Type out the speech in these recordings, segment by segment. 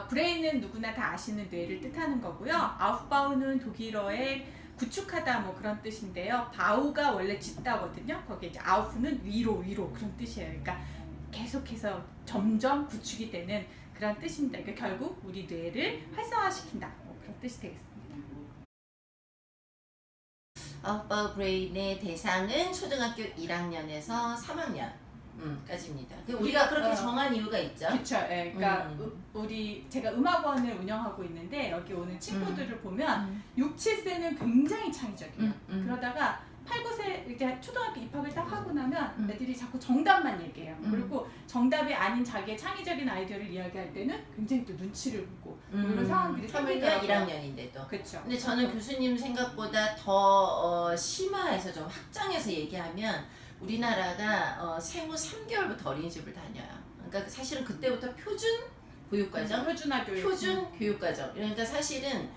브레인은 누구나 다 아시는 뇌를 뜻하는 거고요. 아우프바우는 독일어의 구축하다 뭐 그런 뜻인데요. 바우가 원래 짓다거든요. 거기에 이제 아우프는 위로 그런 뜻이에요. 그러니까 계속해서 점점 구축이 되는 그런 뜻입니다. 그러니까 결국 우리 뇌를 활성화시킨다. 뭐 그런 뜻이 되겠습니다. 아웃바우 브레인의 대상은 초등학교 1학년에서 3학년 까지입니다. 우리가 그렇게 정한 이유가 있죠. 그렇죠. 예, 그러니까 제가 음악원을 운영하고 있는데 여기 오는 친구들을 보면 6, 7세는 굉장히 창의적이에요. 그러다가 8, 9세 이렇게 초등학교 입학을 딱 하고 나면 애들이 자꾸 정답만 얘기해요. 그리고 정답이 아닌 자기의 창의적인 아이디어를 이야기할 때는 굉장히 또 눈치를 보고 뭐 이런 상황들이 생기더라고요. 1학년인데도. 그렇죠. 근데 저는 교수님 생각보다 더 심화해서 좀 확장해서 얘기하면 우리나라가 생후 3개월부터 어린이집을 다녀요. 그러니까 사실은 그때부터 표준 교육과정, 표준 교육과정. 그러니까 사실은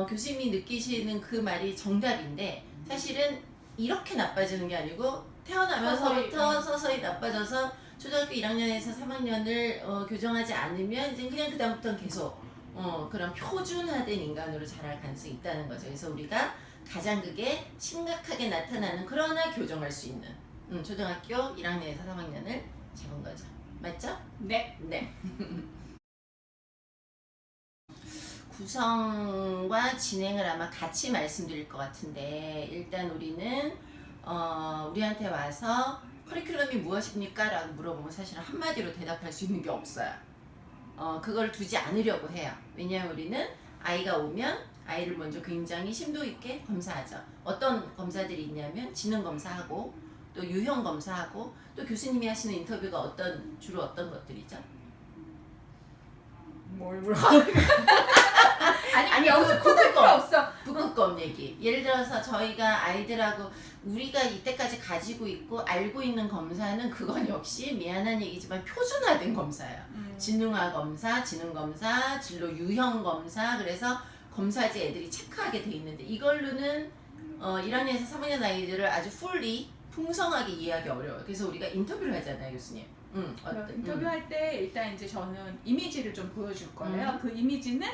교수님이 느끼시는 그 말이 정답인데 사실은 이렇게 나빠지는 게 아니고 태어나면서부터 서서히 나빠져서 초등학교 1학년에서 3학년을 교정하지 않으면 이제 그냥 그다음부터는 계속 그런 표준화된 인간으로 자랄 가능성이 있다는 거죠. 그래서 우리가 가장 그게 심각하게 나타나는 그러나 교정할 수 있는 초등학교 1학년에서 3학년을 잡은 거죠. 맞죠? 네. 네. 구성과 진행을 아마 같이 말씀드릴 것 같은데 일단 우리는 우리한테 와서 커리큘럼이 무엇입니까? 라고 물어보면 사실은 한마디로 대답할 수 있는 게 없어요. 그걸 두지 않으려고 해요. 왜냐하면 우리는 아이가 오면 아이를 먼저 굉장히 심도 있게 검사하죠. 어떤 검사들이 있냐면 지능 검사하고 또 유형 검사하고 또 교수님이 하시는 인터뷰가 주로 어떤 것들이죠? 뭘 물어보는 아니 여기서 북극검 없어. 북극검 얘기. 예를 들어서 저희가 아이들하고 우리가 이때까지 가지고 있고 알고 있는 검사는 그건 역시 미안한 얘기지만 표준화된 검사예요. 지능화 검사, 지능 검사, 진로 유형 검사. 그래서 검사지 애들이 체크하게 돼 있는데 이걸로는 1학년에서 3학년 아이들을 아주 풀리 풍성하게 이해하기 어려워요. 그래서 우리가 인터뷰를 하잖아요, 교수님. 인터뷰할 때 일단 이제 저는 이미지를 좀 보여줄 거예요. 그 이미지는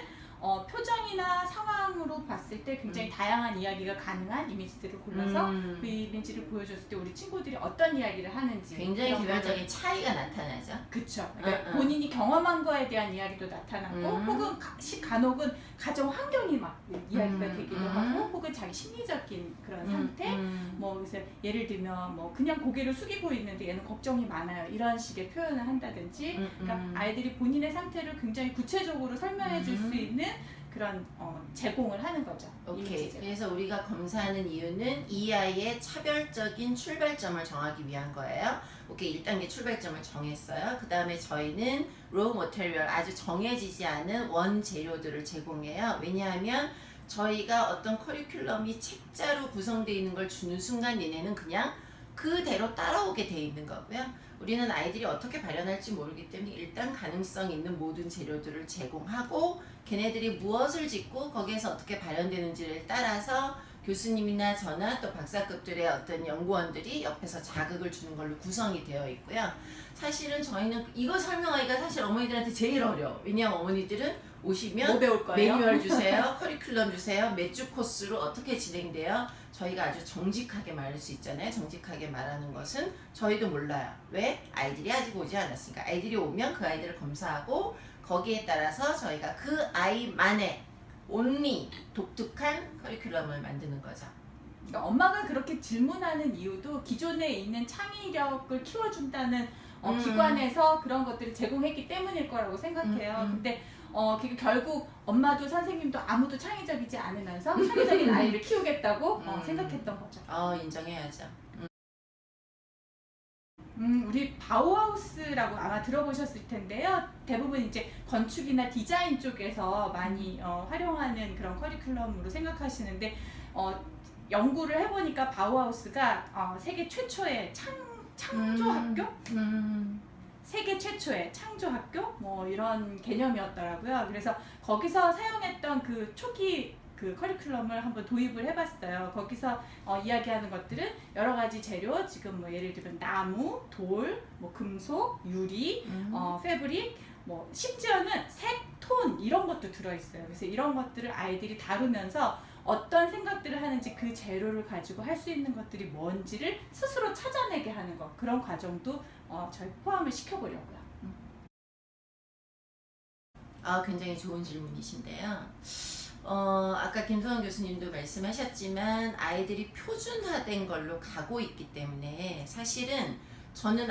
표정이나 상황으로 봤을 때 굉장히 다양한 이야기가 가능한 이미지들을 골라서 그 이미지를 보여줬을 때 우리 친구들이 어떤 이야기를 하는지 굉장히 개별적인 차이가 나타나죠. 그쵸. 그러니까 본인이 경험한 거에 대한 이야기도 나타나고 혹은 간혹은 가정 환경이 막 이야기가 되기도 하고 혹은 자기 심리적인 그런 상태 뭐 그래서 예를 들면 뭐 그냥 고개를 숙이고 있는데 얘는 걱정이 많아요 이런 식의 표현을 한다든지 그러니까 아이들이 본인의 상태를 굉장히 구체적으로 설명해 줄 수 있는 그런 제공을 하는 거죠. 오케이. 그래서 우리가 검사하는 이유는 이 아이의 차별적인 출발점을 정하기 위한 거예요. 오케이. 1단계 출발점을 정했어요. 그 다음에 저희는 raw material, 아주 정해지지 않은 원재료들을 제공해요. 왜냐하면 저희가 어떤 커리큘럼이 책자로 구성되어 있는 걸 주는 순간 얘네는 그냥 그대로 따라오게 돼 있는 거고요. 우리는 아이들이 어떻게 발현할지 모르기 때문에 일단 가능성 있는 모든 재료들을 제공하고 걔네들이 무엇을 짓고 거기에서 어떻게 발현되는지를 따라서 교수님이나 저나 또 박사급들의 어떤 연구원들이 옆에서 자극을 주는 걸로 구성이 되어 있고요. 사실은 저희는 이거 설명하기가 사실 어머니들한테 제일 어려워. 왜냐하면 어머니들은 오시면 뭐 배울 거예요? 매뉴얼 주세요, 커리큘럼 주세요, 몇 주 코스로 어떻게 진행돼요. 저희가 아주 정직하게 말할 수 있잖아요. 정직하게 말하는 것은 저희도 몰라요. 왜? 아이들이 아직 오지 않았으니까. 아이들이 오면 그 아이들을 검사하고 거기에 따라서 저희가 그 아이만의 only 독특한 커리큘럼을 만드는 거죠. 그러니까 엄마가 그렇게 질문하는 이유도 기존에 있는 창의력을 키워준다는 기관에서 그런 것들을 제공했기 때문일 거라고 생각해요. 근데 결국 엄마도 선생님도 아무도 창의적이지 않으면서 창의적인 아이를 키우겠다고 생각했던 거죠. 인정해야죠. 우리 바우하우스라고 아마 들어보셨을 텐데요. 대부분 이제 건축이나 디자인 쪽에서 많이 활용하는 그런 커리큘럼으로 생각하시는데 연구를 해보니까 바우하우스가 세계 최초의 창조학교? 세계 최초의 창조학교? 뭐 이런 개념이었더라고요. 그래서 거기서 사용했던 그 초기 그 커리큘럼을 한번 도입을 해봤어요. 거기서 이야기하는 것들은 여러 가지 재료, 지금 뭐 예를 들면 나무, 돌, 뭐 금속, 유리, 패브릭, 뭐 심지어는 색, 톤 이런 것도 들어있어요. 그래서 이런 것들을 아이들이 다루면서 어떤 생각들을 하는지 그 재료를 가지고 할 수 있는 것들이 뭔지를 스스로 찾아내게 하는 것, 그런 과정도 저희 포함을 시켜보려고요. 굉장히 좋은 질문이신데요. 아까 김소원 교수님도 말씀하셨지만 아이들이 표준화된 걸로 가고 있기 때문에 사실은 저희는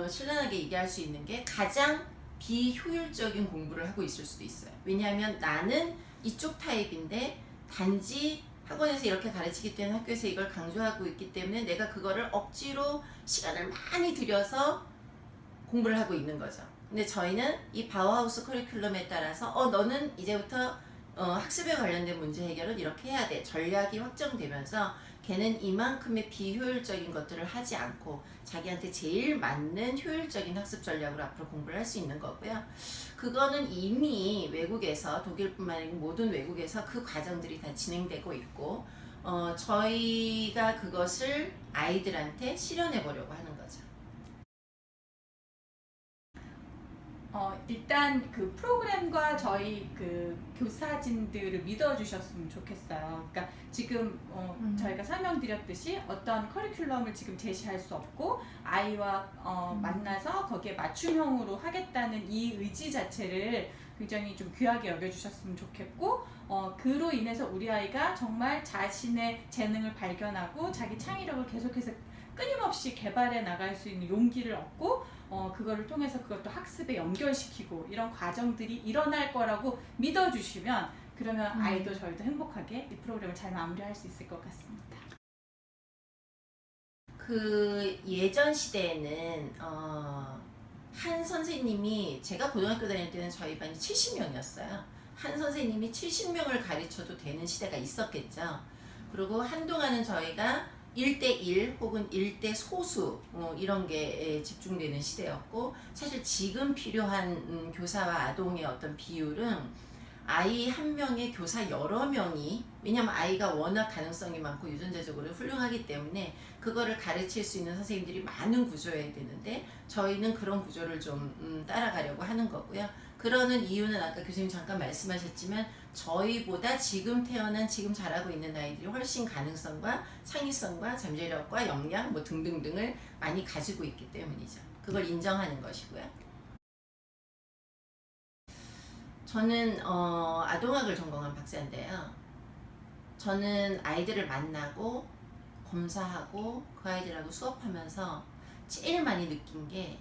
신랄하게 얘기할 수 있는 게 가장 비효율적인 공부를 하고 있을 수도 있어요. 왜냐하면 나는 이쪽 타입인데 단지 학원에서 이렇게 가르치기 때문에 학교에서 이걸 강조하고 있기 때문에 내가 그거를 억지로 시간을 많이 들여서 공부를 하고 있는 거죠. 근데 저희는 이 바우하우스 커리큘럼에 따라서 너는 이제부터 학습에 관련된 문제 해결은 이렇게 해야 돼. 전략이 확정되면서 걔는 이만큼의 비효율적인 것들을 하지 않고 자기한테 제일 맞는 효율적인 학습 전략으로 앞으로 공부를 할 수 있는 거고요. 그거는 이미 외국에서, 독일뿐만 아니고 모든 외국에서 그 과정들이 다 진행되고 있고 저희가 그것을 아이들한테 실현해 보려고 하는 거죠. 일단 그 프로그램과 저희 그 교사진들을 믿어주셨으면 좋겠어요. 그러니까 지금 저희가 설명드렸듯이 어떤 커리큘럼을 지금 제시할 수 없고 아이와 만나서 거기에 맞춤형으로 하겠다는 이 의지 자체를 굉장히 좀 귀하게 여겨주셨으면 좋겠고 그로 인해서 우리 아이가 정말 자신의 재능을 발견하고 자기 창의력을 계속해서 끊임없이 개발해 나갈 수 있는 용기를 얻고 그거를 통해서 그것도 학습에 연결시키고 이런 과정들이 일어날 거라고 믿어주시면 그러면 아이도 저희도 행복하게 이 프로그램을 잘 마무리할 수 있을 것 같습니다. 그 예전 시대에는 한 선생님이, 제가 고등학교 다닐 때는 저희 반이 70명이었어요. 한 선생님이 70명을 가르쳐도 되는 시대가 있었겠죠. 그리고 한동안은 저희가 1대1 혹은 1대 소수 이런 게 집중되는 시대였고, 사실 지금 필요한 교사와 아동의 어떤 비율은 아이 한 명에 교사 여러 명이, 왜냐면 아이가 워낙 가능성이 많고 유전자적으로 훌륭하기 때문에 그거를 가르칠 수 있는 선생님들이 많은 구조여야 되는데 저희는 그런 구조를 좀 따라가려고 하는 거고요. 그러는 이유는 아까 교수님 잠깐 말씀하셨지만 저희보다 지금 태어난, 지금 자라고 있는 아이들이 훨씬 가능성과 창의성과 잠재력과 역량 뭐 등등등을 많이 가지고 있기 때문이죠. 그걸 인정하는 것이고요. 저는 아동학을 전공한 박사인데요. 저는 아이들을 만나고 검사하고 그 아이들하고 수업하면서 제일 많이 느낀 게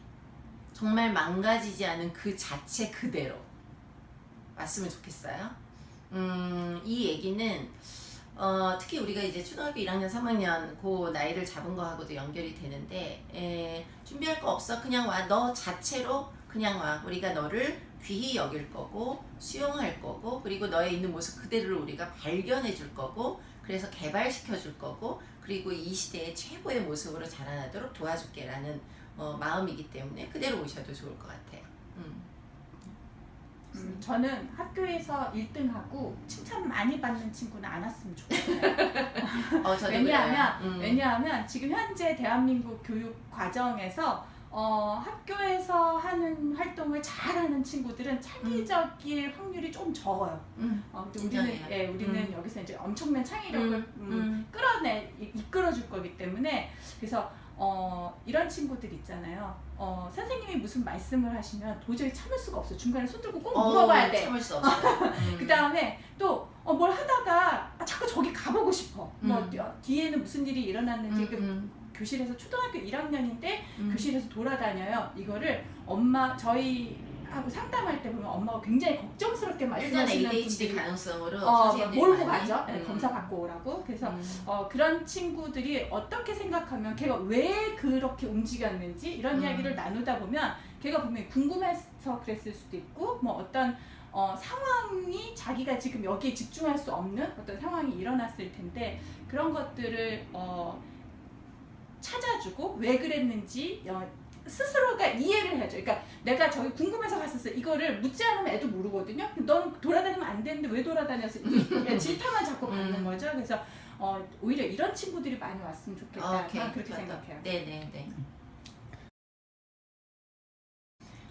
정말 망가지지 않은 그 자체 그대로 왔으면 좋겠어요. 이 얘기는 특히 우리가 이제 초등학교 1학년, 3학년 그 나이를 잡은 거하고도 연결이 되는데 준비할 거 없어. 그냥 와. 너 자체로 그냥 와. 우리가 너를 귀히 여길 거고 수용할 거고 그리고 너의 있는 모습 그대로를 우리가 발견해 줄 거고 그래서 개발시켜 줄 거고 그리고 이 시대의 최고의 모습으로 자라나도록 도와줄게 라는 마음이기 때문에 그대로 오셔도 좋을 것 같아요. 저는 학교에서 1등하고 칭찬 많이 받는 친구는 안 왔으면 좋겠어요. 왜냐하면 지금 현재 대한민국 교육 과정에서 학교에서 하는 활동을 잘하는 친구들은 창의적일 확률이 좀 적어요. 근데 우리는 여기서 이제 엄청난 창의력을 이끌어줄 거기 때문에 그래서 이런 친구들 있잖아요. 선생님이 무슨 말씀을 하시면 도저히 참을 수가 없어. 중간에 손 들고 꼭 물어봐야 돼. 참을 수 없어요. 그 다음에 또 뭘 하다가 자꾸 저기 가보고 싶어. 뭐 뒤에는 무슨 일이 일어났는지 교실에서 초등학교 1학년인데 교실에서 돌아다녀요. 이거를 저희하고 상담할 때 보면 엄마가 굉장히 걱정스럽게 말씀하시는 ADHD 가능성으로 몰고 가죠. 검사 받고 오라고. 그래서 그런 친구들이 어떻게 생각하면 걔가 왜 그렇게 움직였는지 이런 이야기를 나누다 보면 걔가 분명히 궁금해서 그랬을 수도 있고 뭐 어떤 상황이 자기가 지금 여기에 집중할 수 없는 어떤 상황이 일어났을 텐데 그런 것들을 찾아주고 왜 그랬는지 스스로가 이해를 해야죠. 그러니까 내가 저기 궁금해서 갔었어. 이거를 묻지 않으면 애도 모르거든요. 넌 돌아다니면 안 되는데 왜 돌아다녔어? 이게 질타만 자꾸 받는 거죠. 그래서 오히려 이런 친구들이 많이 왔으면 좋겠다. 오케이. 그렇게 생각해요. 네네네.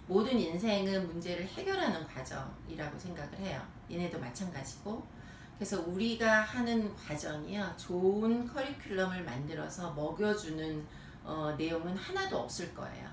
모든 인생은 문제를 해결하는 과정이라고 생각을 해요. 얘네도 마찬가지고. 그래서 우리가 하는 과정이요, 좋은 커리큘럼을 만들어서 먹여주는 내용은 하나도 없을 거예요.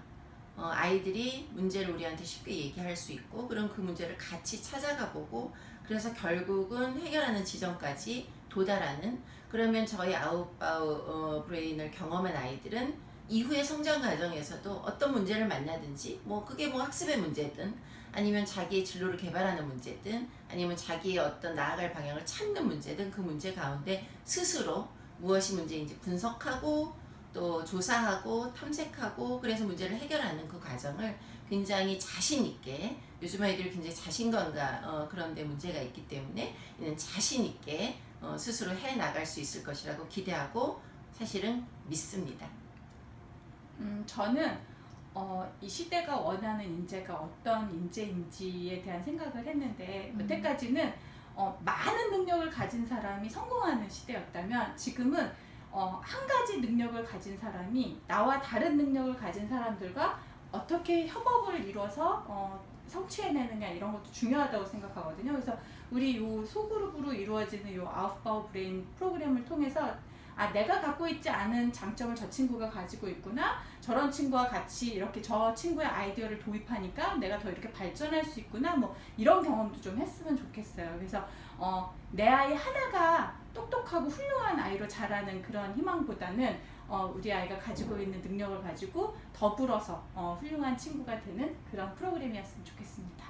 아이들이 문제를 우리한테 쉽게 얘기할 수 있고, 그럼 그 문제를 같이 찾아가 보고, 그래서 결국은 해결하는 지점까지 도달하는, 그러면 저희 아웃바우 브레인을 경험한 아이들은 이후의 성장 과정에서도 어떤 문제를 만나든지, 뭐 그게 뭐 학습의 문제든 아니면 자기의 진로를 개발하는 문제든 아니면 자기의 어떤 나아갈 방향을 찾는 문제든 그 문제 가운데 스스로 무엇이 문제인지 분석하고 또 조사하고 탐색하고 그래서 문제를 해결하는 그 과정을 굉장히 자신 있게, 요즘 아이들이 굉장히 자신감과 그런 데 문제가 있기 때문에 이는 자신 있게 스스로 해 나갈 수 있을 것이라고 기대하고 사실은 믿습니다. 저는 이 시대가 원하는 인재가 어떤 인재인지에 대한 생각을 했는데 여태까지는 많은 능력을 가진 사람이 성공하는 시대였다면 지금은 한 가지 능력을 가진 사람이 나와 다른 능력을 가진 사람들과 어떻게 협업을 이뤄서 성취해내느냐 이런 것도 중요하다고 생각하거든요. 그래서 우리 요 소그룹으로 이루어지는 요 아웃바우 브레인 프로그램을 통해서 내가 갖고 있지 않은 장점을 저 친구가 가지고 있구나. 저런 친구와 같이 이렇게 저 친구의 아이디어를 도입하니까 내가 더 이렇게 발전할 수 있구나. 뭐 이런 경험도 좀 했으면 좋겠어요. 그래서 내 아이 하나가 똑똑하고 훌륭한 아이로 자라는 그런 희망보다는 우리 아이가 가지고 있는 능력을 가지고 더불어서 훌륭한 친구가 되는 그런 프로그램이었으면 좋겠습니다.